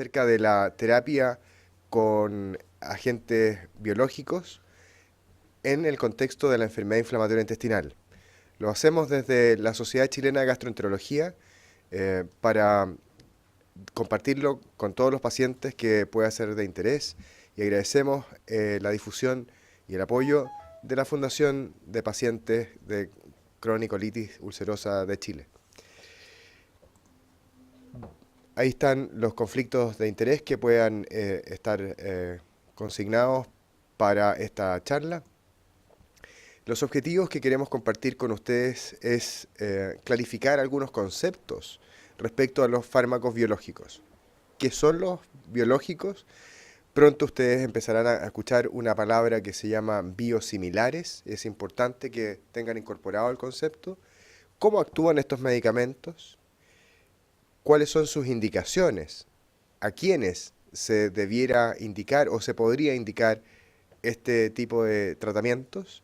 acerca de la terapia con agentes biológicos en el contexto de la enfermedad inflamatoria intestinal. Lo hacemos desde la Sociedad Chilena de Gastroenterología para compartirlo con todos los pacientes que pueda ser de interés y agradecemos la difusión y el apoyo de la Fundación de Pacientes de Crónico-Colitis Ulcerosa de Chile. Ahí están los conflictos de interés que puedan estar consignados para esta charla. Los objetivos que queremos compartir con ustedes es clarificar algunos conceptos respecto a los fármacos biológicos. ¿Qué son los biológicos? Pronto ustedes empezarán a escuchar una palabra que se llama biosimilares. Es importante que tengan incorporado el concepto. ¿Cómo actúan estos medicamentos? ¿Cuáles son sus indicaciones? ¿A quiénes se debiera indicar o se podría indicar este tipo de tratamientos?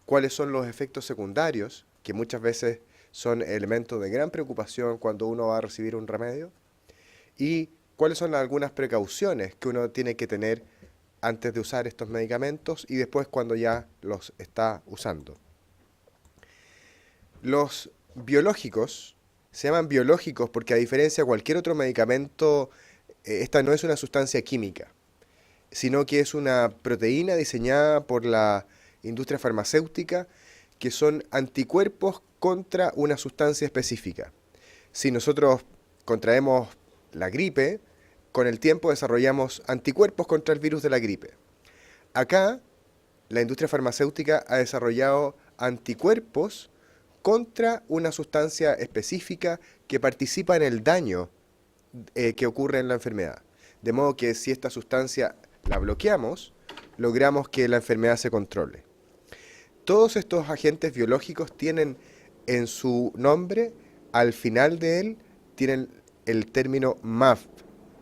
¿Cuáles son los efectos secundarios, que muchas veces son elementos de gran preocupación cuando uno va a recibir un remedio? ¿Y cuáles son algunas precauciones que uno tiene que tener antes de usar estos medicamentos y después cuando ya los está usando? Los biológicos se llaman biológicos porque, a diferencia de cualquier otro medicamento, esta no es una sustancia química, sino que es una proteína diseñada por la industria farmacéutica que son anticuerpos contra una sustancia específica. Si nosotros contraemos la gripe, con el tiempo desarrollamos anticuerpos contra el virus de la gripe. Acá, la industria farmacéutica ha desarrollado anticuerpos contra una sustancia específica que participa en el daño que ocurre en la enfermedad. De modo que si esta sustancia la bloqueamos, logramos que la enfermedad se controle. Todos estos agentes biológicos tienen en su nombre, al final de él, tienen el término MAV,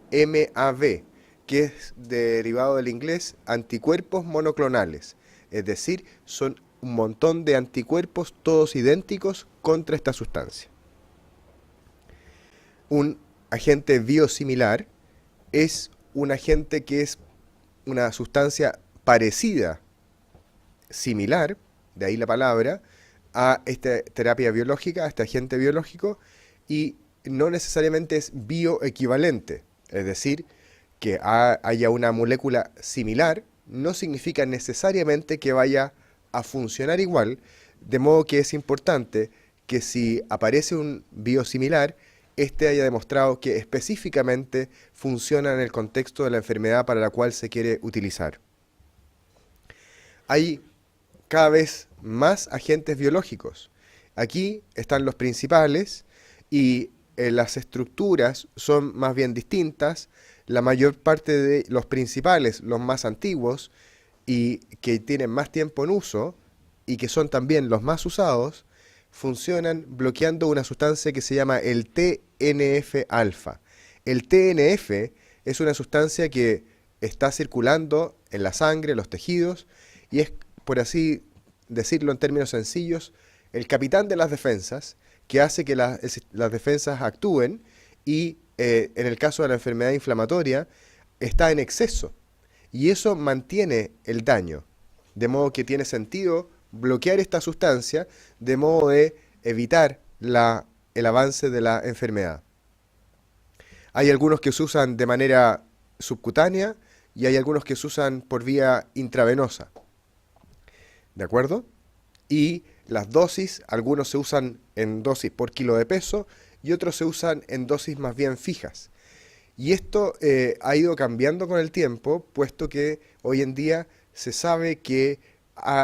M-A-V, que es derivado del inglés anticuerpos monoclonales. Es decir, son un montón de anticuerpos todos idénticos contra esta sustancia. Un agente biosimilar es un agente que es una sustancia parecida, similar, de ahí la palabra, a esta terapia biológica, a este agente biológico, y no necesariamente es bioequivalente. Es decir, que haya una molécula similar no significa necesariamente que vaya a funcionar igual, de modo que es importante que si aparece un biosimilar, este haya demostrado que específicamente funciona en el contexto de la enfermedad para la cual se quiere utilizar. Hay cada vez más agentes biológicos. Aquí están los principales y las estructuras son más bien distintas. La mayor parte de los principales, los más antiguos y que tienen más tiempo en uso y que son también los más usados, funcionan bloqueando una sustancia que se llama el TNF-alfa. El TNF es una sustancia que está circulando en la sangre, en los tejidos, y es, por así decirlo en términos sencillos, el capitán de las defensas, que hace que las defensas actúen y, en el caso de la enfermedad inflamatoria, está en exceso. Y eso mantiene el daño, de modo que tiene sentido bloquear esta sustancia de modo de evitar el avance de la enfermedad. Hay algunos que se usan de manera subcutánea y hay algunos que se usan por vía intravenosa. ¿De acuerdo? Y las dosis, algunos se usan en dosis por kilo de peso y otros se usan en dosis más bien fijas. Y esto ha ido cambiando con el tiempo, puesto que hoy en día se sabe que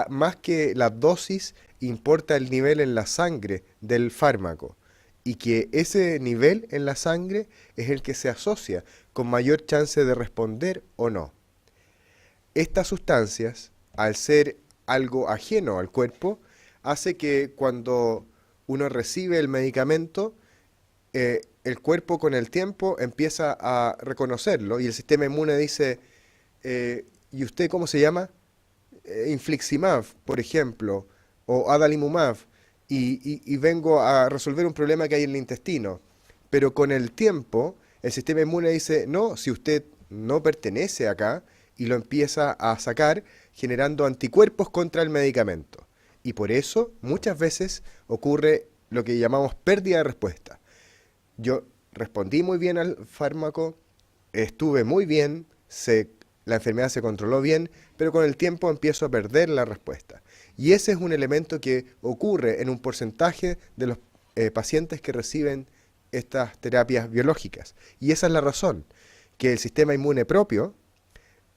más que la dosis importa el nivel en la sangre del fármaco y que ese nivel en la sangre es el que se asocia con mayor chance de responder o no. Estas sustancias, al ser algo ajeno al cuerpo, hace que cuando uno recibe el medicamento, el cuerpo con el tiempo empieza a reconocerlo y el sistema inmune dice, ¿y usted cómo se llama? Infliximab, por ejemplo, o adalimumab, y vengo a resolver un problema que hay en el intestino. Pero con el tiempo, El sistema inmune dice, no, si usted no pertenece acá, y lo empieza a sacar generando anticuerpos contra el medicamento. Y por eso muchas veces ocurre lo que llamamos pérdida de respuesta. Yo respondí muy bien al fármaco, estuve muy bien, la enfermedad se controló bien, pero con el tiempo empiezo a perder la respuesta. Y ese es un elemento que ocurre en un porcentaje de los pacientes que reciben estas terapias biológicas. Y esa es la razón, que el sistema inmune propio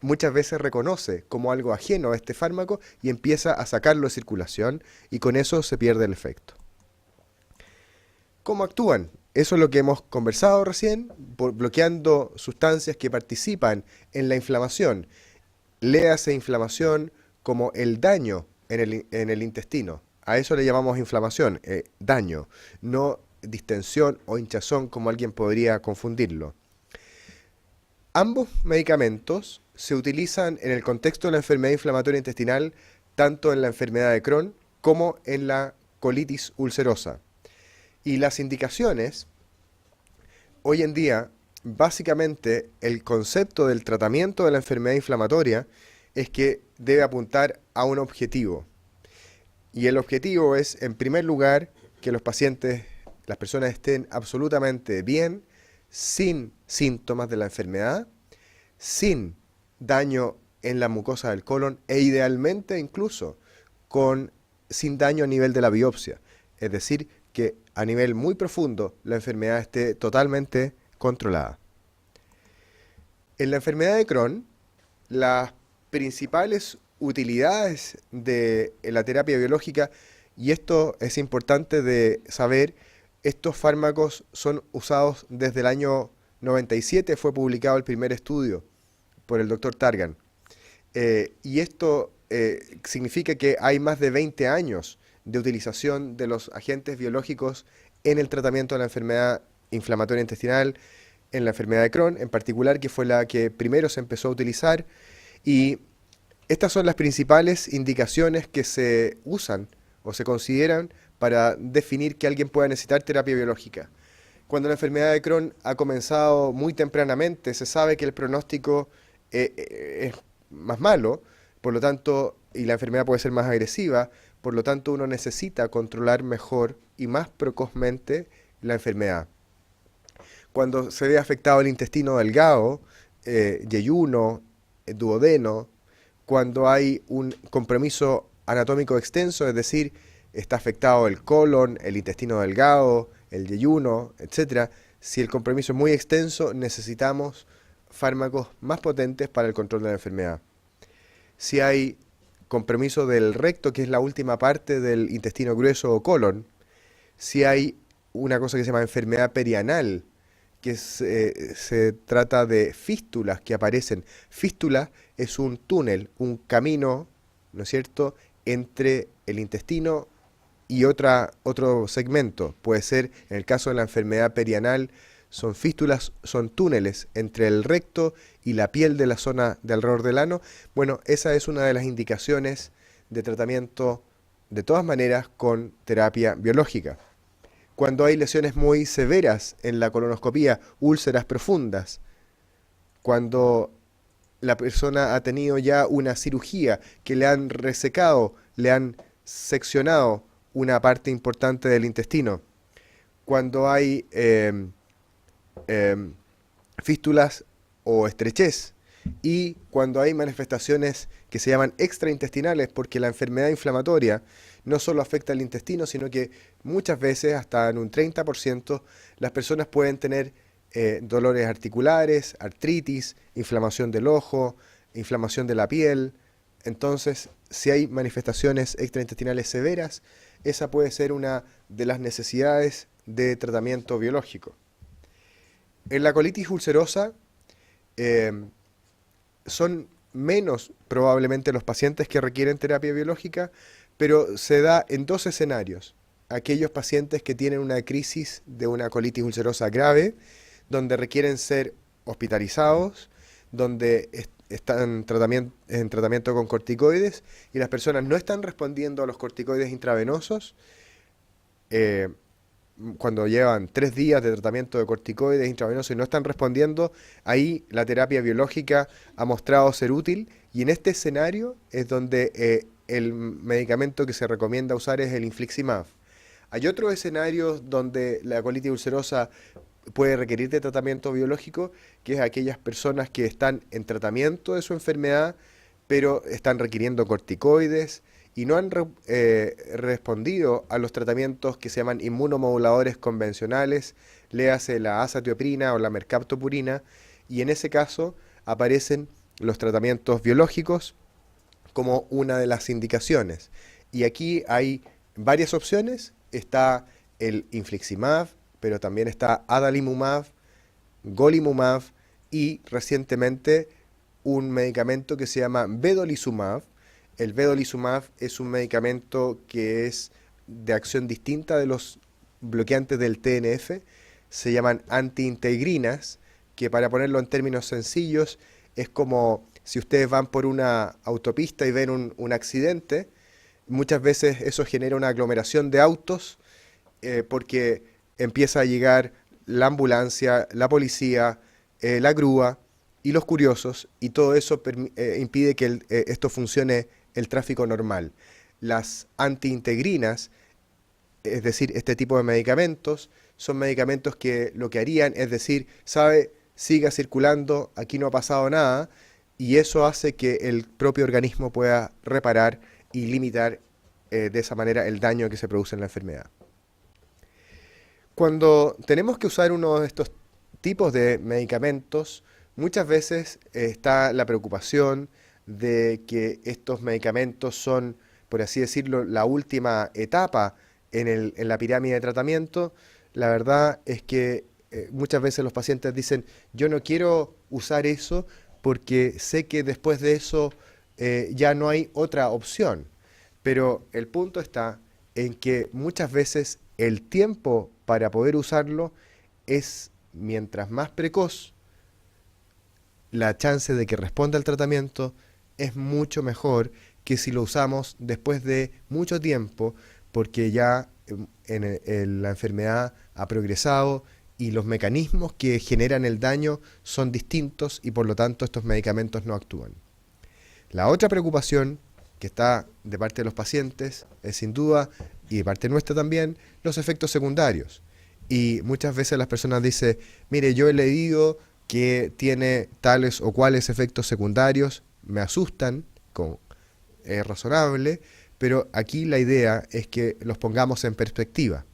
muchas veces reconoce como algo ajeno a este fármaco y empieza a sacarlo de circulación y con eso se pierde el efecto. ¿Cómo actúan? Eso es lo que hemos conversado recién, bloqueando sustancias que participan en la inflamación. Léase inflamación como el daño en el intestino. A eso le llamamos inflamación, daño, no distensión o hinchazón como alguien podría confundirlo. Ambos medicamentos se utilizan en el contexto de la enfermedad inflamatoria intestinal, tanto en la enfermedad de Crohn como en la colitis ulcerosa. Y las indicaciones, hoy en día, básicamente el concepto del tratamiento de la enfermedad inflamatoria es que debe apuntar a un objetivo. Y el objetivo es, en primer lugar, que los pacientes, las personas estén absolutamente bien, sin síntomas de la enfermedad, sin daño en la mucosa del colon e idealmente incluso sin daño a nivel de la biopsia. Es decir, que a nivel muy profundo la enfermedad esté totalmente controlada. En la enfermedad de Crohn, las principales utilidades de la terapia biológica, y esto es importante de saber, estos fármacos son usados desde el año 97, fue publicado el primer estudio por el doctor Targan. Y esto significa que hay más de 20 años de utilización de los agentes biológicos en el tratamiento de la enfermedad inflamatoria intestinal, en la enfermedad de Crohn en particular, que fue la que primero se empezó a utilizar. Y estas son las principales indicaciones que se usan o se consideran para definir que alguien pueda necesitar terapia biológica. Cuando la enfermedad de Crohn ha comenzado muy tempranamente, se sabe que el pronóstico es más malo, por lo tanto, y la enfermedad puede ser más agresiva, por lo tanto uno necesita controlar mejor y más precozmente la enfermedad. Cuando se ve afectado el intestino delgado, yeyuno, duodeno, cuando hay un compromiso anatómico extenso, es decir, está afectado el colon, el intestino delgado, el yeyuno, etc. Si el compromiso es muy extenso, necesitamos fármacos más potentes para el control de la enfermedad. Si hay compromiso del recto, que es la última parte del intestino grueso o colon, si hay una cosa que se llama enfermedad perianal, que se trata de fístulas que aparecen. Fístula es un túnel, un camino, ¿no es cierto?, entre el intestino y otro segmento. Puede ser, en el caso de la enfermedad perianal, son fístulas, son túneles entre el recto y la piel de la zona de alrededor del ano. Bueno, esa es una de las indicaciones de tratamiento, de todas maneras, con terapia biológica. Cuando hay lesiones muy severas en la colonoscopía, úlceras profundas, cuando la persona ha tenido ya una cirugía que le han resecado, le han seccionado una parte importante del intestino, cuando hay fístulas o estrechez, y cuando hay manifestaciones que se llaman extraintestinales, porque la enfermedad inflamatoria no solo afecta al intestino, sino que muchas veces, hasta en un 30%, las personas pueden tener dolores articulares, artritis, inflamación del ojo, inflamación de la piel. Entonces, si hay manifestaciones extraintestinales severas, esa puede ser una de las necesidades de tratamiento biológico. En la colitis ulcerosa, son menos probablemente los pacientes que requieren terapia biológica, pero se da en dos escenarios. Aquellos pacientes que tienen una crisis de una colitis ulcerosa grave, donde requieren ser hospitalizados, donde están en tratamiento con corticoides y las personas no están respondiendo a los corticoides intravenosos, cuando llevan 3 días de tratamiento de corticoides intravenosos y no están respondiendo, ahí la terapia biológica ha mostrado ser útil y en este escenario es donde el medicamento que se recomienda usar es el infliximab. Hay otros escenarios donde la colitis ulcerosa puede requerir de tratamiento biológico, que es aquellas personas que están en tratamiento de su enfermedad, pero están requiriendo corticoides y no han respondido a los tratamientos que se llaman inmunomoduladores convencionales, léase la azatioprina o la mercaptopurina, y en ese caso aparecen los tratamientos biológicos como una de las indicaciones. Y aquí hay varias opciones, está el infliximab, pero también está adalimumab, golimumab y recientemente un medicamento que se llama vedolizumab. El vedolizumab es un medicamento que es de acción distinta de los bloqueantes del TNF, se llaman antiintegrinas, que para ponerlo en términos sencillos es como si ustedes van por una autopista y ven un accidente, muchas veces eso genera una aglomeración de autos porque empieza a llegar la ambulancia, la policía, la grúa y los curiosos, y todo eso impide que esto funcione el tráfico normal. Las antiintegrinas, es decir, este tipo de medicamentos, son medicamentos que lo que harían es decir, sabe, siga circulando, aquí no ha pasado nada, y eso hace que el propio organismo pueda reparar y limitar de esa manera el daño que se produce en la enfermedad. Cuando tenemos que usar uno de estos tipos de medicamentos, muchas veces está la preocupación de que estos medicamentos son, por así decirlo, la última etapa en la pirámide de tratamiento. La verdad es que muchas veces los pacientes dicen, yo no quiero usar eso porque sé que después de eso ya no hay otra opción. Pero el punto está en que muchas veces el tiempo para poder usarlo es, mientras más precoz, la chance de que responda al tratamiento es mucho mejor que si lo usamos después de mucho tiempo, porque ya la enfermedad ha progresado y los mecanismos que generan el daño son distintos y por lo tanto estos medicamentos no actúan. La otra preocupación que está de parte de los pacientes es sin duda, y de parte nuestra también, los efectos secundarios. Y muchas veces las personas dicen, mire, yo he leído que tiene tales o cuales efectos secundarios, me asustan, es razonable, pero aquí la idea es que los pongamos en perspectiva.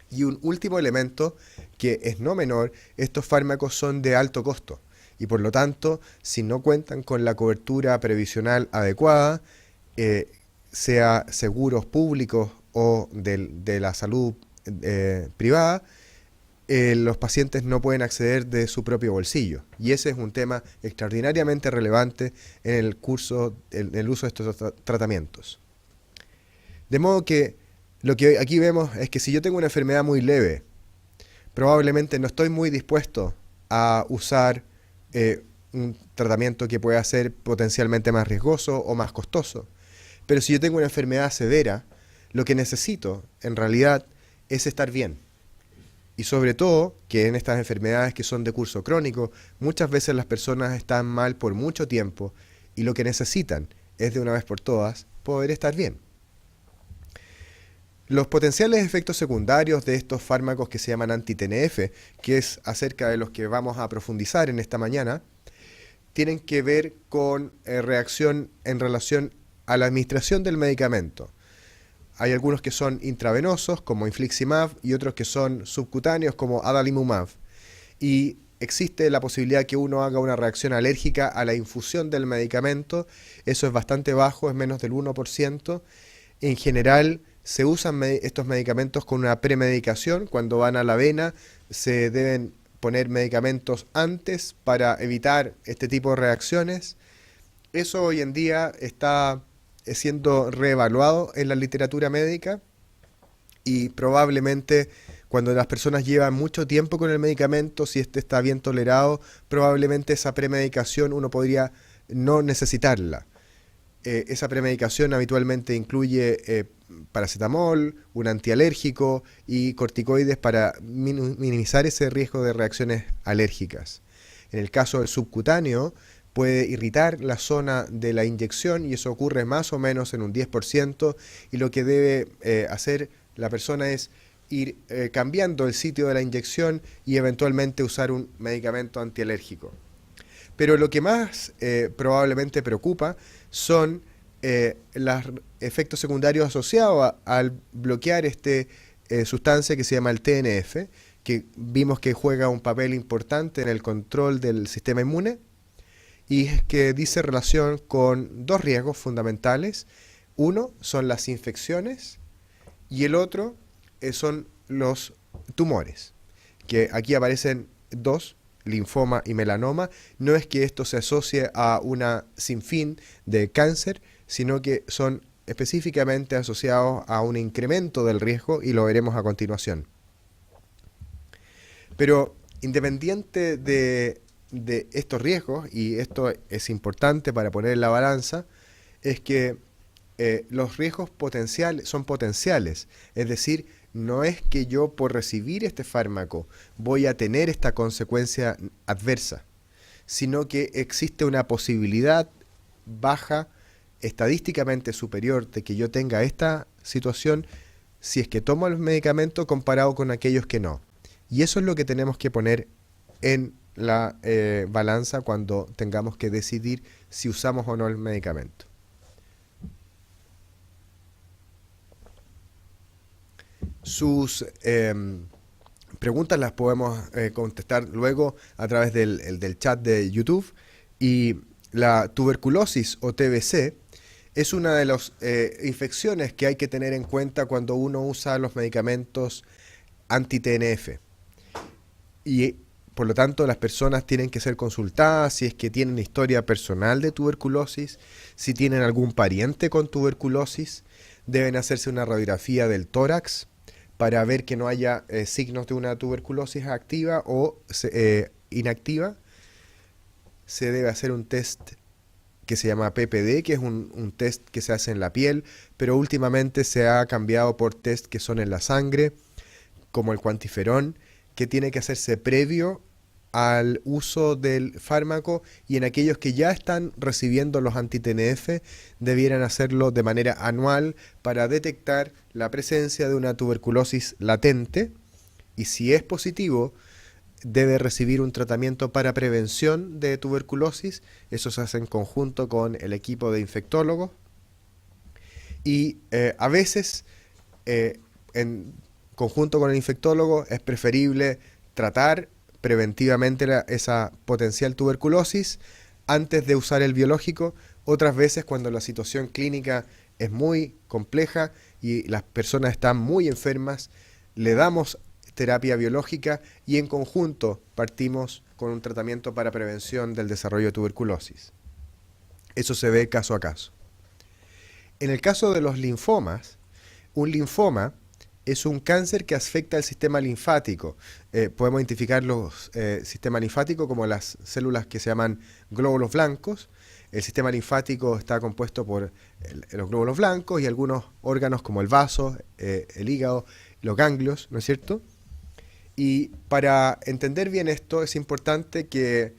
Y un último elemento que es no menor, estos fármacos son de alto costo y por lo tanto, si no cuentan con la cobertura previsional adecuada, sea seguros públicos o de la salud privada, los pacientes no pueden acceder de su propio bolsillo. Y ese es un tema extraordinariamente relevante en el uso de estos tratamientos. De modo que lo que aquí vemos es que si yo tengo una enfermedad muy leve, probablemente no estoy muy dispuesto a usar un tratamiento que pueda ser potencialmente más riesgoso o más costoso. Pero si yo tengo una enfermedad severa, lo que necesito en realidad es estar bien. Y sobre todo, que en estas enfermedades que son de curso crónico, muchas veces las personas están mal por mucho tiempo y lo que necesitan es de una vez por todas poder estar bien. Los potenciales efectos secundarios de estos fármacos que se llaman anti-TNF, que es acerca de los que vamos a profundizar en esta mañana, tienen que ver con reacción en relación a la administración del medicamento. Hay algunos que son intravenosos, como infliximab, y otros que son subcutáneos, como adalimumab. Y existe la posibilidad que uno haga una reacción alérgica a la infusión del medicamento. Eso es bastante bajo, es menos del 1%. En general, se usan estos medicamentos con una premedicación. Cuando van a la vena, se deben poner medicamentos antes para evitar este tipo de reacciones. Eso hoy en día está siendo reevaluado en la literatura médica y probablemente cuando las personas llevan mucho tiempo con el medicamento, si este está bien tolerado, probablemente esa premedicación uno podría no necesitarla. Esa premedicación habitualmente incluye paracetamol, un antialérgico y corticoides para minimizar ese riesgo de reacciones alérgicas. En el caso del subcutáneo, puede irritar la zona de la inyección y eso ocurre más o menos en un 10%, y lo que debe hacer la persona es ir cambiando el sitio de la inyección y eventualmente usar un medicamento antialérgico. Pero lo que más probablemente preocupa son los efectos secundarios asociados al bloquear esta sustancia que se llama el TNF, que vimos que juega un papel importante en el control del sistema inmune y que dice relación con dos riesgos fundamentales. Uno son las infecciones y el otro son los tumores, que aquí aparecen dos: linfoma y melanoma. No es que esto se asocie a una sinfín de cáncer, sino que son específicamente asociados a un incremento del riesgo y lo veremos a continuación. Pero independiente de estos riesgos, y esto es importante para poner en la balanza, es que los riesgos son potenciales. Es decir, no es que yo por recibir este fármaco voy a tener esta consecuencia adversa, sino que existe una posibilidad baja, estadísticamente superior, de que yo tenga esta situación si es que tomo el medicamento comparado con aquellos que no. Y eso es lo que tenemos que poner en la balanza cuando tengamos que decidir si usamos o no el medicamento. Sus preguntas las podemos contestar luego a través del chat de YouTube. Y la tuberculosis o TBC es una de las infecciones que hay que tener en cuenta cuando uno usa los medicamentos anti-TNF. Y por lo tanto las personas tienen que ser consultadas si es que tienen historia personal de tuberculosis, si tienen algún pariente con tuberculosis. Deben hacerse una radiografía del tórax para ver que no haya signos de una tuberculosis activa o inactiva. Se debe hacer un test que se llama PPD, que es un test que se hace en la piel, pero últimamente se ha cambiado por test que son en la sangre, como el cuantiferón, que tiene que hacerse previo al uso del fármaco, y en aquellos que ya están recibiendo los anti-TNF debieran hacerlo de manera anual para detectar la presencia de una tuberculosis latente, y si es positivo debe recibir un tratamiento para prevención de tuberculosis. Eso se hace en conjunto con el equipo de infectólogos, y a veces en conjunto con el infectólogo es preferible tratar preventivamente esa potencial tuberculosis antes de usar el biológico. Otras veces, cuando la situación clínica es muy compleja y las personas están muy enfermas, le damos terapia biológica y en conjunto partimos con un tratamiento para prevención del desarrollo de tuberculosis. Eso se ve caso a caso. En el caso de los linfomas, un linfoma es un cáncer que afecta al sistema linfático. Podemos identificar los sistemas linfáticos como las células que se llaman glóbulos blancos. El sistema linfático está compuesto por los glóbulos blancos y algunos órganos como el vaso, el hígado, los ganglios, ¿no es cierto? Y para entender bien esto es importante que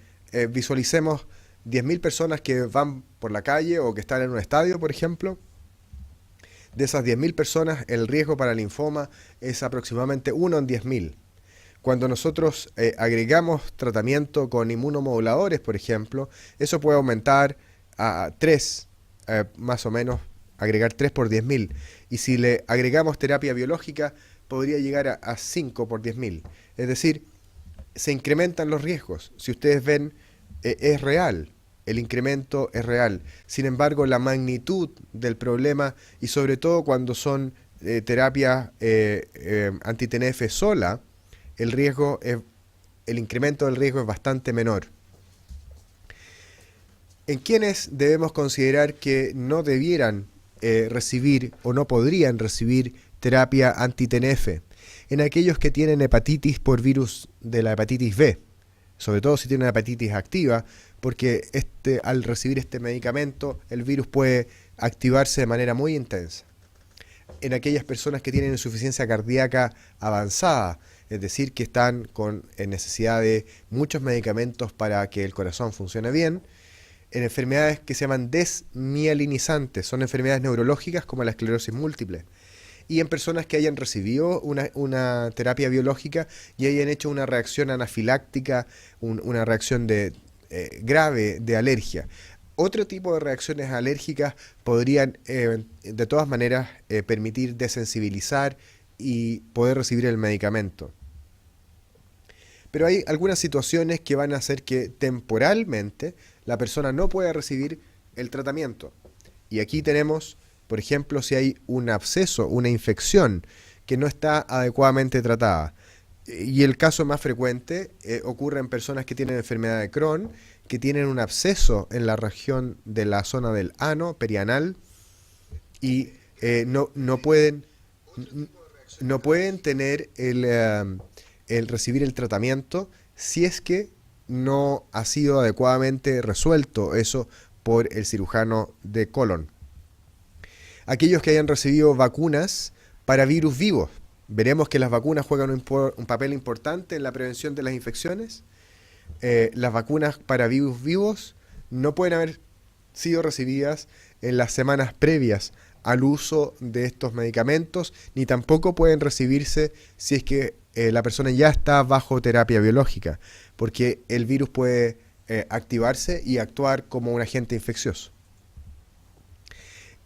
visualicemos 10.000 personas que van por la calle o que están en un estadio, por ejemplo. De esas 10.000 personas, el riesgo para linfoma es aproximadamente 1 en 10.000. Cuando nosotros agregamos tratamiento con inmunomoduladores, por ejemplo, eso puede aumentar a 3, más o menos, agregar 3 por 10.000. Y si le agregamos terapia biológica, podría llegar a 5 por 10.000. Es decir, se incrementan los riesgos. Si ustedes ven, es real. El incremento es real. Sin embargo, la magnitud del problema, y sobre todo cuando son terapias anti-TNF sola, el incremento del riesgo es bastante menor. ¿En quiénes debemos considerar que no debieran recibir o no podrían recibir terapia anti-TNF? En aquellos que tienen hepatitis por virus de la hepatitis B. sobre todo si tiene una hepatitis activa, porque al recibir este medicamento el virus puede activarse de manera muy intensa. En aquellas personas que tienen insuficiencia cardíaca avanzada, es decir, que están con necesidad de muchos medicamentos para que el corazón funcione bien, en enfermedades que se llaman desmielinizantes, son enfermedades neurológicas como la esclerosis múltiple, y en personas que hayan recibido una terapia biológica y hayan hecho una reacción anafiláctica, una reacción grave de alergia. Otro tipo de reacciones alérgicas podrían de todas maneras permitir desensibilizar y poder recibir el medicamento. Pero hay algunas situaciones que van a hacer que temporalmente la persona no pueda recibir el tratamiento. Y aquí tenemos, por ejemplo, si hay un absceso, una infección que no está adecuadamente tratada. Y el caso más frecuente ocurre en personas que tienen enfermedad de Crohn, que tienen un absceso en la región de la zona del ano, perianal, y no pueden tener el recibir el tratamiento si es que no ha sido adecuadamente resuelto eso por el cirujano de colon. Aquellos que hayan recibido vacunas para virus vivos, veremos que las vacunas juegan un papel importante en la prevención de las infecciones. Las vacunas para virus vivos no pueden haber sido recibidas en las semanas previas al uso de estos medicamentos, ni tampoco pueden recibirse si es que la persona ya está bajo terapia biológica, porque el virus puede activarse y actuar como un agente infeccioso.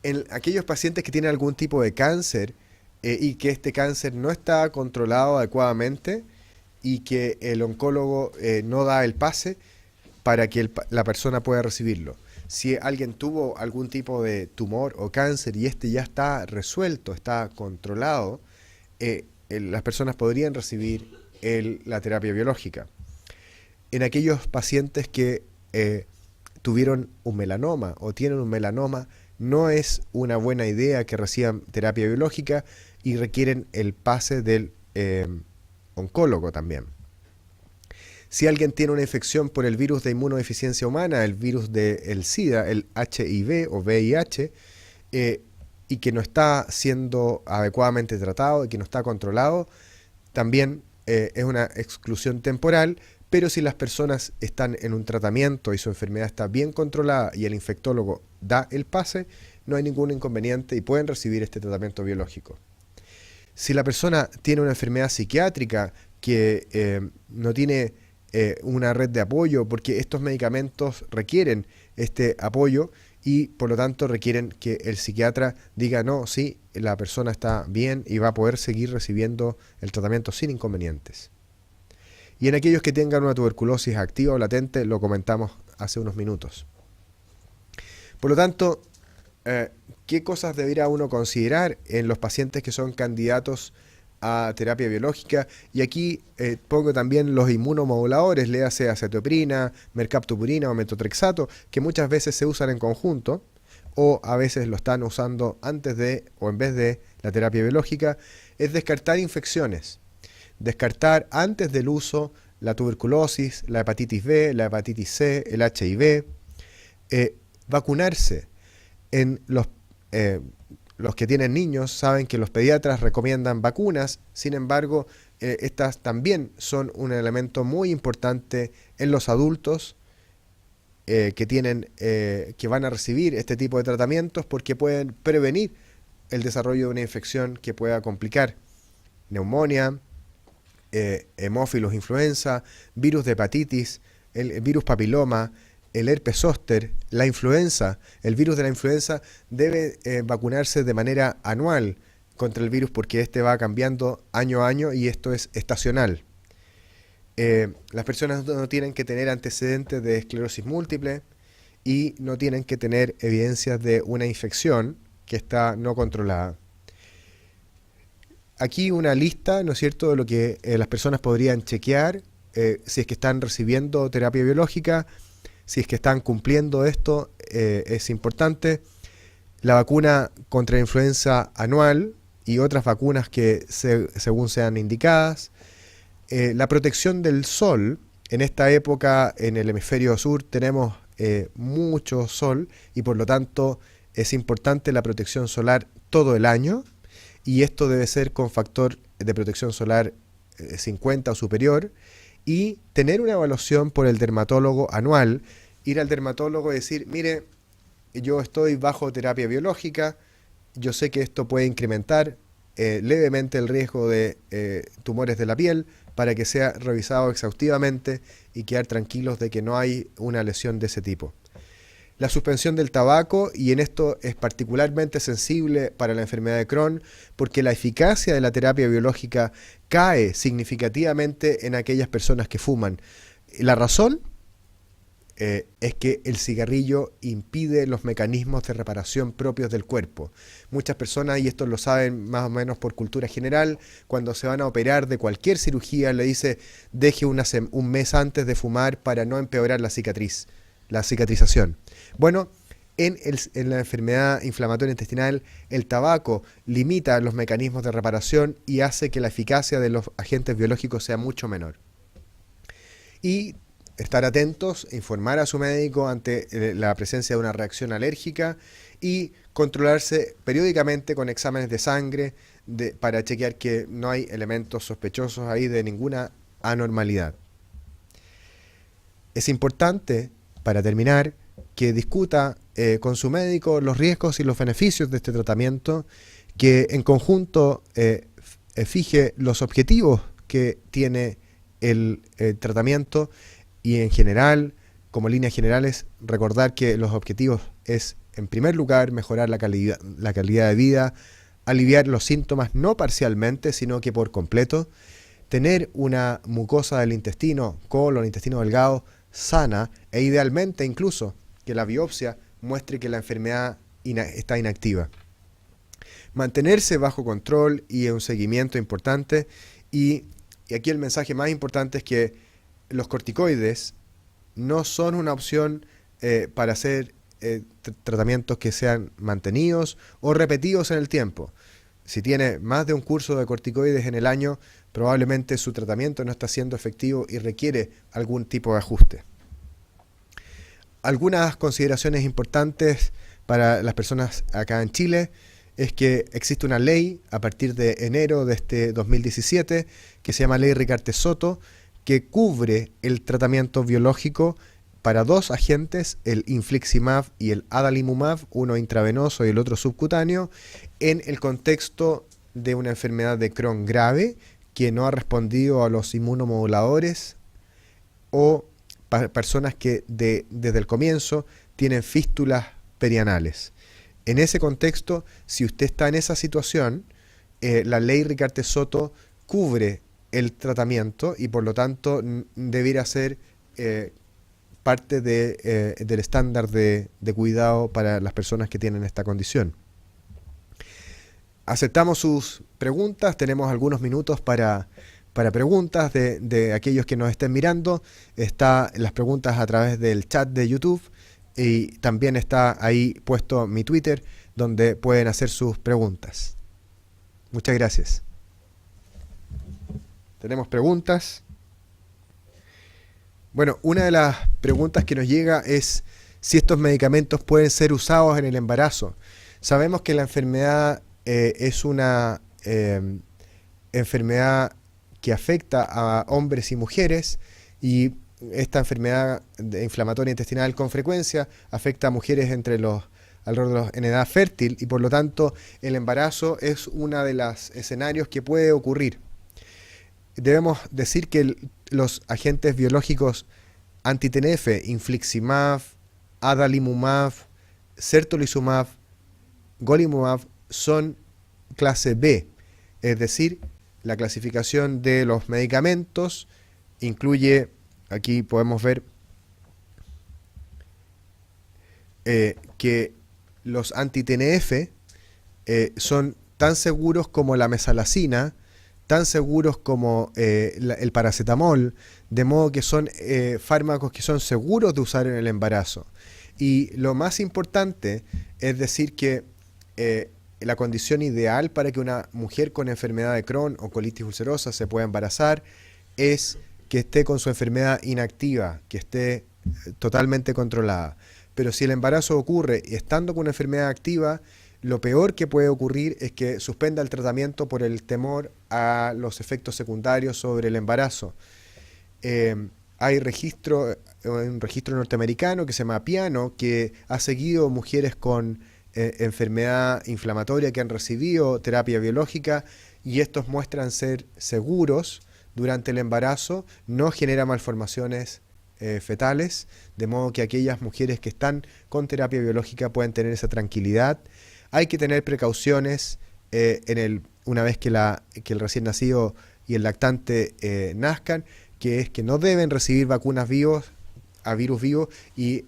En aquellos pacientes que tienen algún tipo de cáncer y que este cáncer no está controlado adecuadamente y que el oncólogo no da el pase para que la persona pueda recibirlo. Si alguien tuvo algún tipo de tumor o cáncer y este ya está resuelto, está controlado, las personas podrían recibir la terapia biológica. En aquellos pacientes que tuvieron un melanoma o tienen un melanoma, no es una buena idea que reciban terapia biológica y requieren el pase del oncólogo también. Si alguien tiene una infección por el virus de inmunodeficiencia humana, el virus del SIDA, el HIV o VIH, y que no está siendo adecuadamente tratado y que no está controlado, también es una exclusión temporal, pero si las personas están en un tratamiento y su enfermedad está bien controlada y el infectólogo da el pase, no hay ningún inconveniente y pueden recibir este tratamiento biológico. Si la persona tiene una enfermedad psiquiátrica que no tiene una red de apoyo, porque estos medicamentos requieren este apoyo y por lo tanto requieren que el psiquiatra diga no, sí, la persona está bien y va a poder seguir recibiendo el tratamiento sin inconvenientes. Y en aquellos que tengan una tuberculosis activa o latente, lo comentamos hace unos minutos. Por lo tanto, ¿qué cosas debería uno considerar en los pacientes que son candidatos a terapia biológica? Y aquí pongo también los inmunomoduladores, léase acetoprina, mercaptopurina o metotrexato, que muchas veces se usan en conjunto o a veces lo están usando antes de o en vez de la terapia biológica. Es descartar infecciones. Descartar antes del uso la tuberculosis, la hepatitis B, la hepatitis C, el HIV. Vacunarse. En los que tienen niños saben que los pediatras recomiendan vacunas, sin embargo, estas también son un elemento muy importante en los adultos que van a recibir este tipo de tratamientos porque pueden prevenir el desarrollo de una infección que pueda complicar neumonía, hemófilos influenza, virus de hepatitis, el virus papiloma, el herpes zóster, la influenza. El virus de la influenza debe vacunarse de manera anual contra el virus porque este va cambiando año a año y esto es estacional. Las personas no tienen que tener antecedentes de esclerosis múltiple y no tienen que tener evidencias de una infección que está no controlada. Aquí una lista, ¿no es cierto?, de lo que las personas podrían chequear si es que están recibiendo terapia biológica, si es que están cumpliendo esto, es importante. La vacuna contra la influenza anual y otras vacunas que según sean indicadas. La protección del sol En esta época, en el hemisferio sur, tenemos mucho sol y por lo tanto es importante la protección solar todo el año, y esto debe ser con factor de protección solar 50 o superior, y tener una evaluación por el dermatólogo anual, ir al dermatólogo y decir, mire, yo estoy bajo terapia biológica, yo sé que esto puede incrementar levemente el riesgo de tumores de la piel, para que sea revisado exhaustivamente y quedar tranquilos de que no hay una lesión de ese tipo. La suspensión del tabaco, y en esto es particularmente sensible para la enfermedad de Crohn, porque la eficacia de la terapia biológica cae significativamente en aquellas personas que fuman. La razón es que el cigarrillo impide los mecanismos de reparación propios del cuerpo. Muchas personas, y esto lo saben más o menos por cultura general, cuando se van a operar de cualquier cirugía, le dice deje un mes antes de fumar para no empeorar la cicatrización. Bueno, en la enfermedad inflamatoria intestinal, el tabaco limita los mecanismos de reparación y hace que la eficacia de los agentes biológicos sea mucho menor. Y estar atentos, informar a su médico ante la presencia de una reacción alérgica y controlarse periódicamente con exámenes de sangre para chequear que no hay elementos sospechosos ahí de ninguna anormalidad. Es importante, para terminar, que discuta con su médico los riesgos y los beneficios de este tratamiento, que en conjunto fije los objetivos que tiene el tratamiento, y en general, como líneas generales, recordar que los objetivos es, en primer lugar, mejorar la calidad de vida, aliviar los síntomas no parcialmente, sino que por completo, tener una mucosa del intestino, colon, intestino delgado, sana, e idealmente incluso que la biopsia muestre que la enfermedad está inactiva. Mantenerse bajo control y un seguimiento importante, y aquí el mensaje más importante es que los corticoides no son una opción para hacer tratamientos que sean mantenidos o repetidos en el tiempo. Si tiene más de un curso de corticoides en el año, probablemente su tratamiento no está siendo efectivo y requiere algún tipo de ajuste. Algunas consideraciones importantes para las personas acá en Chile es que existe una ley a partir de enero de este 2017 que se llama Ley Richarte-Soto, que cubre el tratamiento biológico para dos agentes, el infliximab y el adalimumab, uno intravenoso y el otro subcutáneo, en el contexto de una enfermedad de Crohn grave que no ha respondido a los inmunomoduladores, o personas que desde el comienzo tienen fístulas perianales. En ese contexto, si usted está en esa situación, la ley Richarte-Soto cubre el tratamiento y por lo tanto debiera ser parte del estándar de cuidado para las personas que tienen esta condición. Aceptamos sus preguntas, tenemos algunos minutos para preguntas de aquellos que nos estén mirando. Están las preguntas a través del chat de YouTube y también está ahí puesto mi Twitter, donde pueden hacer sus preguntas. Muchas gracias. Tenemos preguntas. Bueno, una de las preguntas que nos llega es si estos medicamentos pueden ser usados en el embarazo. Sabemos que la enfermedad es una enfermedad que afecta a hombres y mujeres, y esta enfermedad inflamatoria intestinal con frecuencia afecta a mujeres en edad fértil, y por lo tanto el embarazo es uno de los escenarios que puede ocurrir. Debemos decir que los agentes biológicos anti-TNF, infliximab, adalimumab, certolizumab, golimumab, son clase B, es decir, la clasificación de los medicamentos incluye, aquí podemos ver que los anti-TNF son tan seguros como la mesalazina, tan seguros como el paracetamol, de modo que son fármacos que son seguros de usar en el embarazo. Y lo más importante es decir que la condición ideal para que una mujer con enfermedad de Crohn o colitis ulcerosa se pueda embarazar es que esté con su enfermedad inactiva, que esté totalmente controlada. Pero si el embarazo ocurre estando con una enfermedad activa, lo peor que puede ocurrir es que suspenda el tratamiento por el temor a los efectos secundarios sobre el embarazo. Hay un registro norteamericano que se llama Piano, que ha seguido mujeres con enfermedad inflamatoria que han recibido terapia biológica, y estos muestran ser seguros durante el embarazo, no genera malformaciones fetales, de modo que aquellas mujeres que están con terapia biológica pueden tener esa tranquilidad. Hay que tener precauciones una vez que el recién nacido y el lactante nazcan, que es que no deben recibir vacunas a virus vivos, y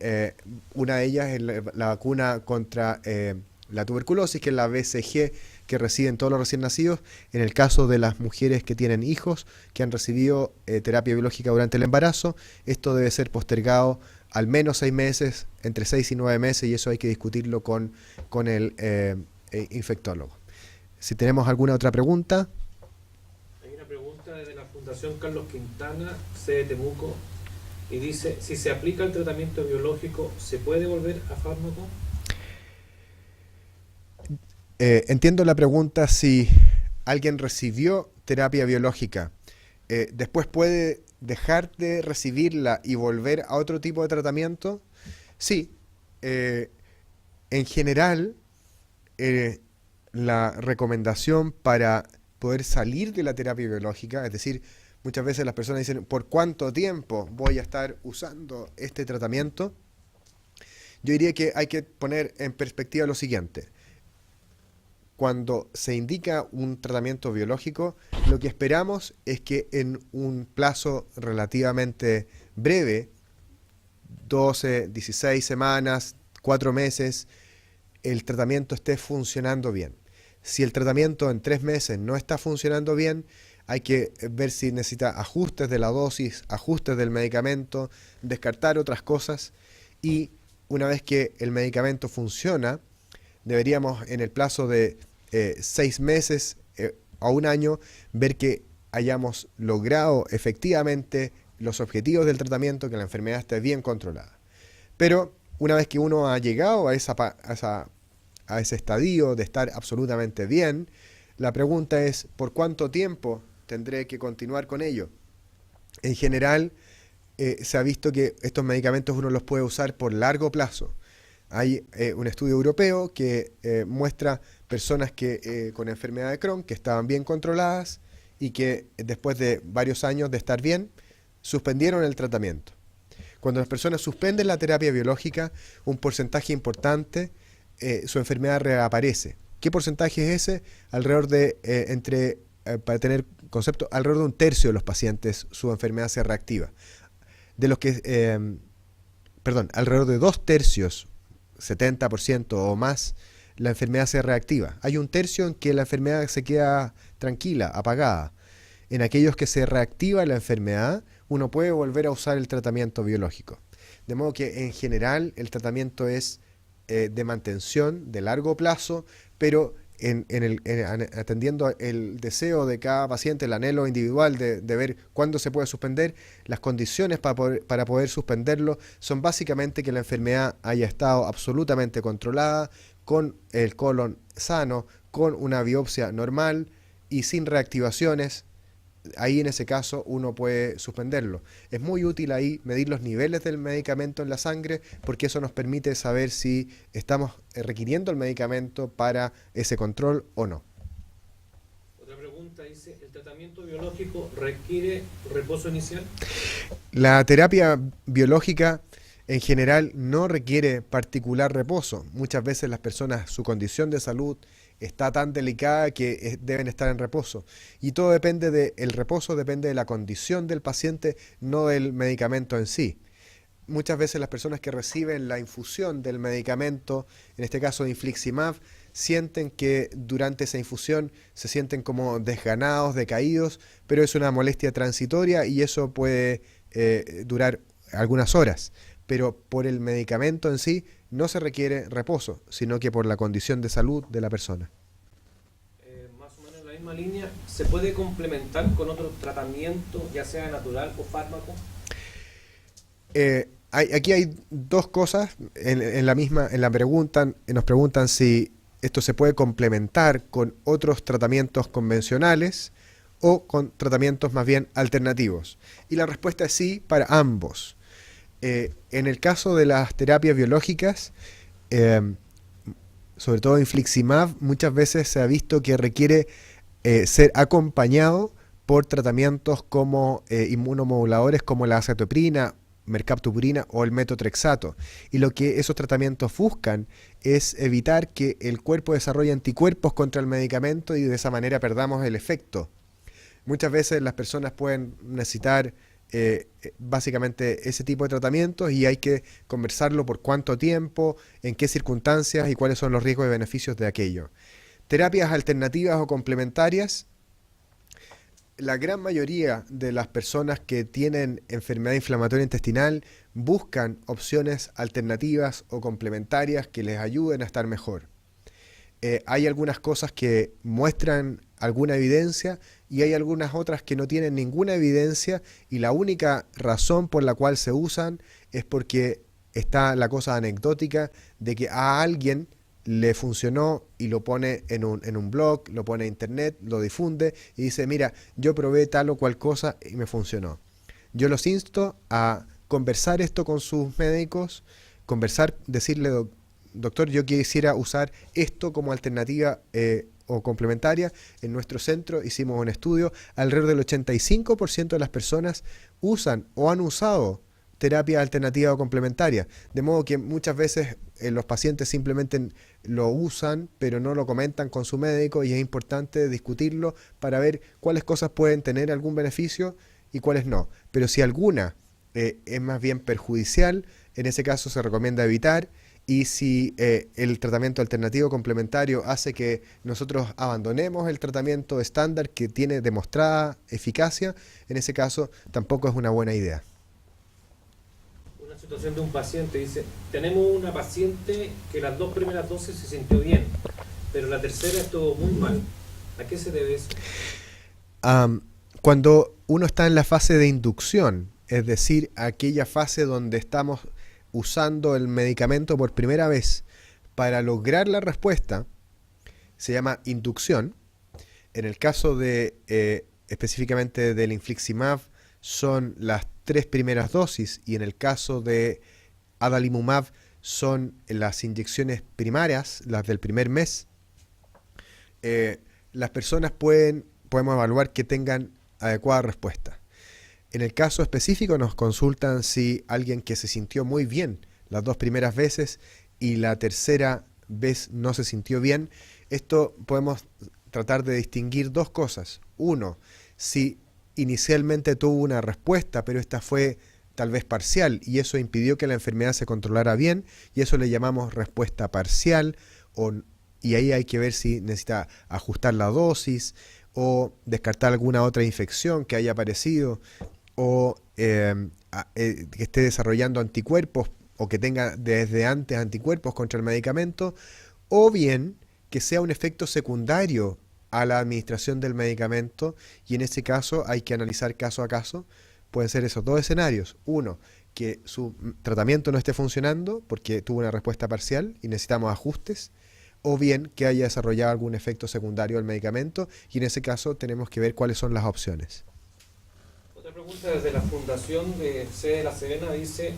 una de ellas es la vacuna contra la tuberculosis, que es la BCG, que reciben todos los recién nacidos. En el caso de las mujeres que tienen hijos que han recibido terapia biológica durante el embarazo, esto debe ser postergado al menos 6 meses, entre 6 y 9 meses, y eso hay que discutirlo con el infectólogo. Si tenemos alguna otra pregunta. Hay una pregunta desde la Fundación Carlos Quintana, sede Temuco, y dice: si se aplica el tratamiento biológico, ¿se puede volver a fármaco? Entiendo la pregunta. Si alguien recibió terapia biológica, después puede dejar de recibirla y volver a otro tipo de tratamiento. Sí, en general, la recomendación para poder salir de la terapia biológica, es decir, muchas veces las personas dicen: ¿por cuánto tiempo voy a estar usando este tratamiento? Yo diría que hay que poner en perspectiva lo siguiente. Cuando se indica un tratamiento biológico, lo que esperamos es que en un plazo relativamente breve, 12, 16 semanas, 4 meses, el tratamiento esté funcionando bien. Si el tratamiento en 3 meses no está funcionando bien, hay que ver si necesita ajustes de la dosis, ajustes del medicamento, descartar otras cosas, y una vez que el medicamento funciona, deberíamos en el plazo de 6 meses a un año ver que hayamos logrado efectivamente los objetivos del tratamiento, que la enfermedad esté bien controlada. Pero una vez que uno ha llegado a ese estadio de estar absolutamente bien, la pregunta es: ¿por cuánto tiempo tendré que continuar con ello? En general, se ha visto que estos medicamentos uno los puede usar por largo plazo. Hay un estudio europeo que muestra personas con enfermedad de Crohn que estaban bien controladas y que después de varios años de estar bien, suspendieron el tratamiento. Cuando las personas suspenden la terapia biológica, un porcentaje importante, su enfermedad reaparece. ¿Qué porcentaje es ese? Alrededor de, para tener concepto, alrededor de un tercio de los pacientes su enfermedad se reactiva. De los que, alrededor de 2/3, 70% o más, la enfermedad se reactiva. Hay un tercio en que la enfermedad se queda tranquila, apagada. En aquellos que se reactiva la enfermedad, uno puede volver a usar el tratamiento biológico. De modo que en general el tratamiento es de mantención de largo plazo, pero atendiendo el deseo de cada paciente, el anhelo individual de ver cuándo se puede suspender. Las condiciones para poder suspenderlo son básicamente que la enfermedad haya estado absolutamente controlada, con el colon sano, con una biopsia normal y sin reactivaciones. Ahí en ese caso uno puede suspenderlo. Es muy útil ahí medir los niveles del medicamento en la sangre, porque eso nos permite saber si estamos requiriendo el medicamento para ese control o no. Otra pregunta dice: ¿el tratamiento biológico requiere reposo inicial? La terapia biológica en general no requiere particular reposo. Muchas veces las personas, su condición de salud está tan delicada que deben estar en reposo. Y todo el reposo depende de la condición del paciente, no del medicamento en sí. Muchas veces las personas que reciben la infusión del medicamento, en este caso de infliximab, sienten que durante esa infusión se sienten como desganados, decaídos, pero es una molestia transitoria y eso puede durar algunas horas. Pero por el medicamento en sí no se requiere reposo, sino que por la condición de salud de la persona. Más o menos la misma línea, ¿se puede complementar con otro tratamiento, ya sea natural o fármaco? Aquí hay dos cosas en la misma, en la pregunta, nos preguntan si esto se puede complementar con otros tratamientos convencionales o con tratamientos más bien alternativos. Y la respuesta es sí para ambos. En el caso de las terapias biológicas, eh, sobre todo infliximab, muchas veces se ha visto que requiere ser acompañado por tratamientos como inmunomoduladores como la acetoprina, mercaptopurina o el metotrexato. Y lo que esos tratamientos buscan es evitar que el cuerpo desarrolle anticuerpos contra el medicamento y de esa manera perdamos el efecto. Muchas veces las personas pueden necesitar básicamente ese tipo de tratamientos y hay que conversarlo por cuánto tiempo, en qué circunstancias y cuáles son los riesgos y beneficios de aquello. Terapias alternativas o complementarias. La gran mayoría de las personas que tienen enfermedad inflamatoria intestinal buscan opciones alternativas o complementarias que les ayuden a estar mejor. Hay algunas cosas que muestran alguna evidencia y hay algunas otras que no tienen ninguna evidencia y la única razón por la cual se usan es porque está la cosa anecdótica de que a alguien le funcionó y lo pone en un blog, lo pone en internet, lo difunde y dice, mira, yo probé tal o cual cosa y me funcionó. Yo los insto a conversar esto con sus médicos, conversar, decirle, doctor, yo quisiera usar esto como alternativa o complementaria. En nuestro centro hicimos un estudio, alrededor del 85% de las personas usan o han usado terapia alternativa o complementaria, de modo que muchas veces los pacientes simplemente lo usan pero no lo comentan con su médico y es importante discutirlo para ver cuáles cosas pueden tener algún beneficio y cuáles no, pero si alguna es más bien perjudicial, en ese caso se recomienda evitar. Y si el tratamiento alternativo complementario hace que nosotros abandonemos el tratamiento estándar que tiene demostrada eficacia, en ese caso tampoco es una buena idea. Una situación de un paciente dice, tenemos una paciente que las 2 primeras dosis se sintió bien, pero la tercera estuvo muy mal. ¿A qué se debe eso? Cuando uno está en la fase de inducción, es decir, aquella fase donde estamos usando el medicamento por primera vez para lograr la respuesta, se llama inducción. En el caso de específicamente del infliximab son las 3 primeras dosis y en el caso de adalimumab son las inyecciones primarias, las del primer mes. Las personas podemos evaluar que tengan adecuada respuesta. En el caso específico nos consultan si alguien que se sintió muy bien las 2 primeras veces y la tercera vez no se sintió bien. Esto podemos tratar de distinguir 2 cosas. Uno, si inicialmente tuvo una respuesta, pero esta fue tal vez parcial y eso impidió que la enfermedad se controlara bien y eso le llamamos respuesta parcial y ahí hay que ver si necesita ajustar la dosis o descartar alguna otra infección que haya aparecido o que esté desarrollando anticuerpos o que tenga desde antes anticuerpos contra el medicamento, o bien que sea un efecto secundario a la administración del medicamento y en ese caso hay que analizar caso a caso. Pueden ser esos 2 escenarios. Uno, que su tratamiento no esté funcionando porque tuvo una respuesta parcial y necesitamos ajustes, o bien que haya desarrollado algún efecto secundario al medicamento y en ese caso tenemos que ver cuáles son las opciones. Otra pregunta desde la Fundación de C de La Serena dice,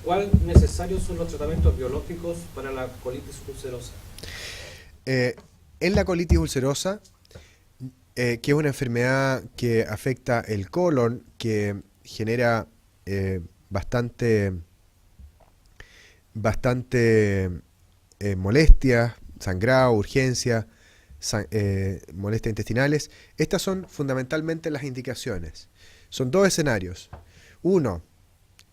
¿cuál necesarios son los tratamientos biológicos para la colitis ulcerosa? En la colitis ulcerosa, que es una enfermedad que afecta el colon, que genera bastante molestias, sangrado, urgencia, molestias intestinales. Estas son fundamentalmente las indicaciones. Son 2 escenarios. Uno,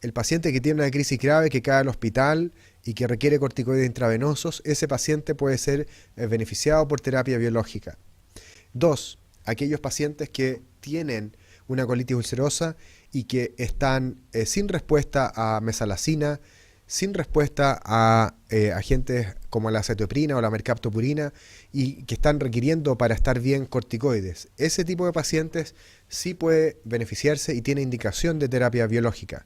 el paciente que tiene una crisis grave, que cae al hospital y que requiere corticoides intravenosos, ese paciente puede ser beneficiado por terapia biológica. 2, aquellos pacientes que tienen una colitis ulcerosa y que están sin respuesta a mesalazina, sin respuesta a agentes como la acetoprina o la mercaptopurina y que están requiriendo para estar bien corticoides. Ese tipo de pacientes sí puede beneficiarse y tiene indicación de terapia biológica.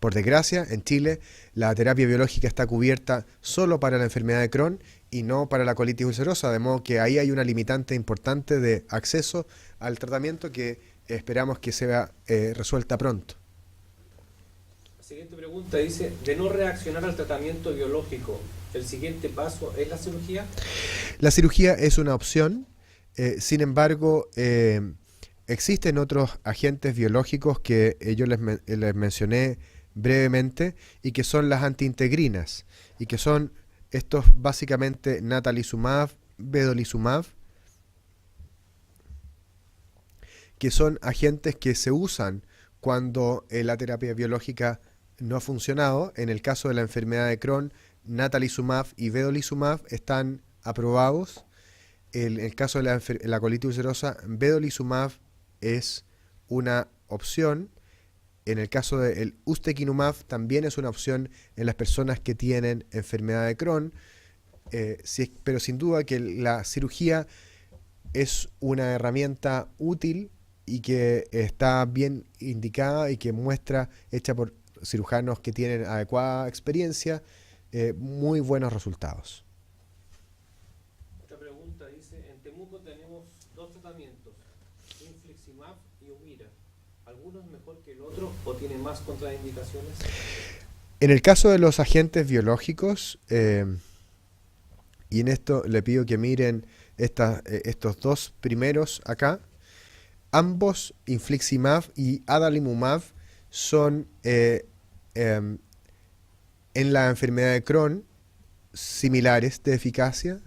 Por desgracia, en Chile, la terapia biológica está cubierta solo para la enfermedad de Crohn y no para la colitis ulcerosa, de modo que ahí hay una limitante importante de acceso al tratamiento que esperamos que sea resuelta pronto. La siguiente pregunta dice, de no reaccionar al tratamiento biológico, ¿el siguiente paso es la cirugía? La cirugía es una opción, sin embargo, existen otros agentes biológicos que yo les mencioné brevemente y que son las antiintegrinas y que son estos básicamente natalizumab, vedolizumab, que son agentes que se usan cuando la terapia biológica no ha funcionado. En el caso de la enfermedad de Crohn, natalizumab y vedolizumab están aprobados. En el caso de la colitis ulcerosa, vedolizumab es una opción. En el caso del ustekinumab también es una opción en las personas que tienen enfermedad de Crohn, pero sin duda que la cirugía es una herramienta útil y que está bien indicada y que muestra, hecha por cirujanos que tienen adecuada experiencia, muy buenos resultados. Esta pregunta dice, en Temuco tenemos dos tratamientos, infliximab y Humira. ¿Alguno es mejor que el otro o tiene más contraindicaciones? En el caso de los agentes biológicos, y en esto le pido que miren estos dos primeros acá, ambos, infliximab y adalimumab, son en la enfermedad de Crohn similares de eficacia.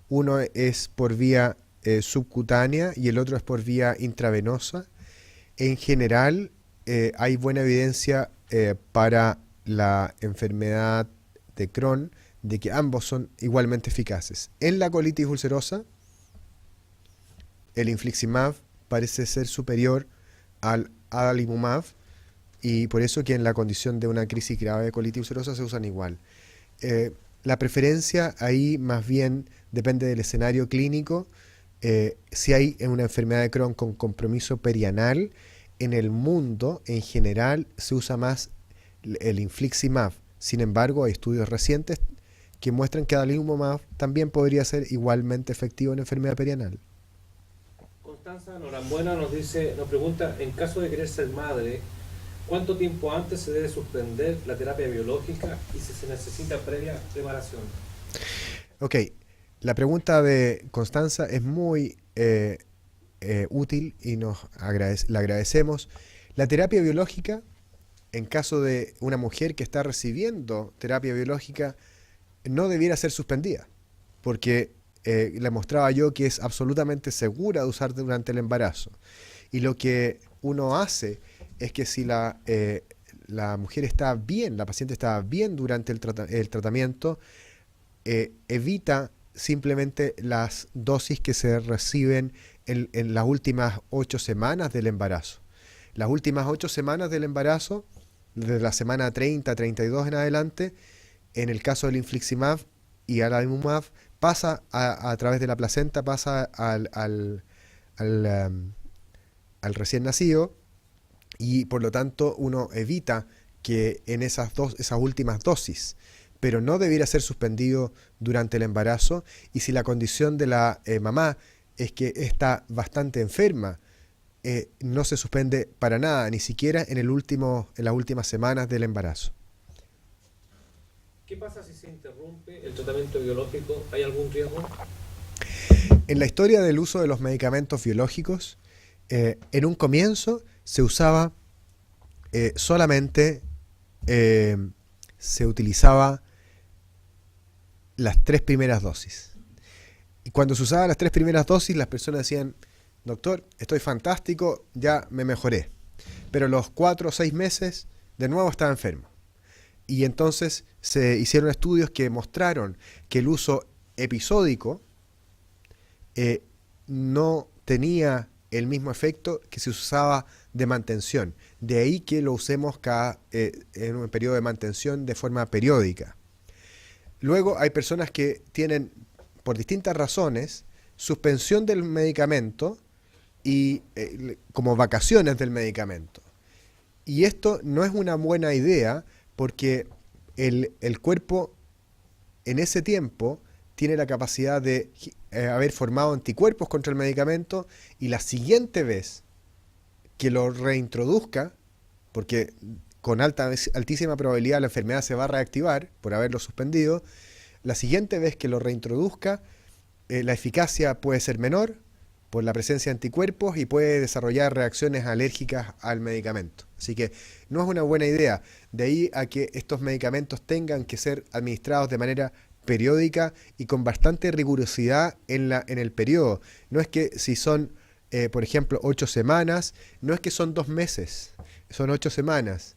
Uno es por vía subcutánea y el otro es por vía intravenosa. En general, hay buena evidencia para la enfermedad de Crohn de que ambos son igualmente eficaces. En la colitis ulcerosa, el infliximab parece ser superior al adalimumab y por eso que en la condición de una crisis grave de colitis ulcerosa se usan igual. La preferencia ahí más bien depende del escenario clínico. Si hay una enfermedad de Crohn con compromiso perianal, en el mundo en general se usa más el infliximab. Sin embargo, hay estudios recientes que muestran que adalimumab también podría ser igualmente efectivo en enfermedad perianal. Constanza Norambuena nos pregunta, en caso de querer ser madre, ¿cuánto tiempo antes se debe suspender la terapia biológica y si se necesita previa preparación? Ok, la pregunta de Constanza es muy útil y la agradecemos. La terapia biológica, en caso de una mujer que está recibiendo terapia biológica, no debiera ser suspendida, porque le mostraba yo que es absolutamente segura de usar durante el embarazo. Y lo que uno hace es que si la mujer está bien, la paciente está bien durante el tratamiento, evita simplemente las dosis que se reciben en las últimas 8 semanas del embarazo. Las últimas 8 semanas del embarazo, desde la semana 30, 32 en adelante, en el caso del infliximab y adalimumab, pasa a través de la placenta, pasa al recién nacido y por lo tanto uno evita que en esas últimas dosis, pero no debiera ser suspendido durante el embarazo. Y si la condición de la mamá es que está bastante enferma, no se suspende para nada, ni siquiera en las últimas semanas del embarazo. ¿Qué pasa si se interrumpe el tratamiento biológico? ¿Hay algún riesgo? En la historia del uso de los medicamentos biológicos, en un comienzo se usaba solamente, se utilizaba las 3 primeras dosis. Y cuando se usaban las 3 primeras dosis, las personas decían, doctor, estoy fantástico, ya me mejoré. Pero a los 4 o 6 meses, de nuevo estaba enfermo. Y entonces se hicieron estudios que mostraron que el uso episódico no tenía el mismo efecto que si se usaba de mantención. De ahí que lo usemos en un periodo de mantención de forma periódica. Luego hay personas que tienen, por distintas razones, suspensión del medicamento y como vacaciones del medicamento. Y esto no es una buena idea porque el cuerpo en ese tiempo tiene la capacidad de haber formado anticuerpos contra el medicamento y la siguiente vez que lo reintroduzca, porque con altísima probabilidad la enfermedad se va a reactivar por haberlo suspendido, la siguiente vez que lo reintroduzca, la eficacia puede ser menor por la presencia de anticuerpos y puede desarrollar reacciones alérgicas al medicamento. Así que no es una buena idea. De ahí a que estos medicamentos tengan que ser administrados de manera periódica y con bastante rigurosidad en el periodo. No es que si son, por ejemplo, 8 semanas, no es que son 2 meses, son 8 semanas,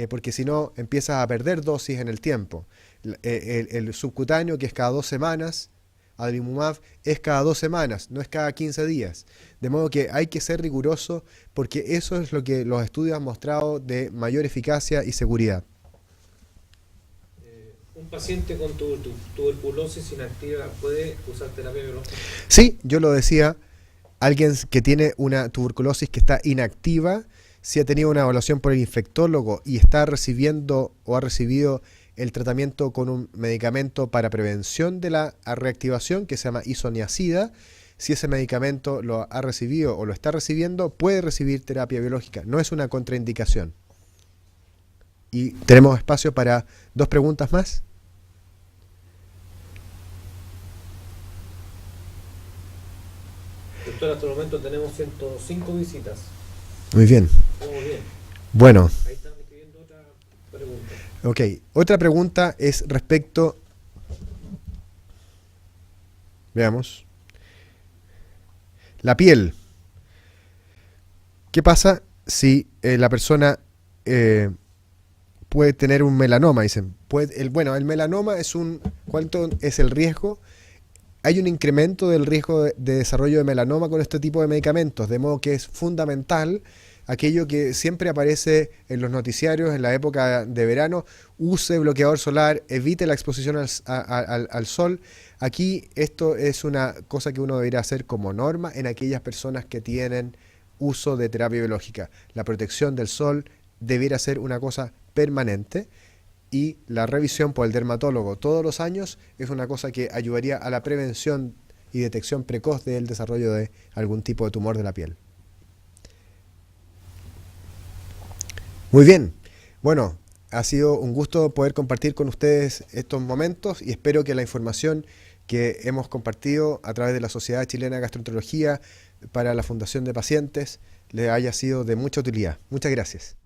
porque si no empiezas a perder dosis en el tiempo. El subcutáneo, que es cada 2 semanas, adalimumab es cada 2 semanas, no es cada 15 días. De modo que hay que ser riguroso porque eso es lo que los estudios han mostrado de mayor eficacia y seguridad. ¿Un paciente con tuberculosis inactiva puede usar terapia biológica? Sí, yo lo decía, alguien que tiene una tuberculosis que está inactiva, si ha tenido una evaluación por el infectólogo y está recibiendo o ha recibido el tratamiento con un medicamento para prevención de la reactivación que se llama isoniazida, si ese medicamento lo ha recibido o lo está recibiendo, puede recibir terapia biológica. No es una contraindicación. Y tenemos espacio para 2 preguntas más. Doctor, hasta el momento tenemos 105 visitas. Muy bien. Vamos bien. Bueno. Ahí están escribiendo otra pregunta. Ok, otra pregunta es respecto, veamos, la piel. ¿Qué pasa si la persona puede tener un melanoma? Dicen, bueno, el melanoma ¿cuánto es el riesgo? Hay un incremento del riesgo de desarrollo de melanoma con este tipo de medicamentos, de modo que es fundamental aquello que siempre aparece en los noticiarios en la época de verano: use bloqueador solar, evite la exposición al sol. Aquí esto es una cosa que uno debería hacer como norma en aquellas personas que tienen uso de terapia biológica. La protección del sol debiera ser una cosa permanente y la revisión por el dermatólogo todos los años es una cosa que ayudaría a la prevención y detección precoz del desarrollo de algún tipo de tumor de la piel. Muy bien, bueno, ha sido un gusto poder compartir con ustedes estos momentos y espero que la información que hemos compartido a través de la Sociedad Chilena de Gastroenterología para la Fundación de Pacientes les haya sido de mucha utilidad. Muchas gracias.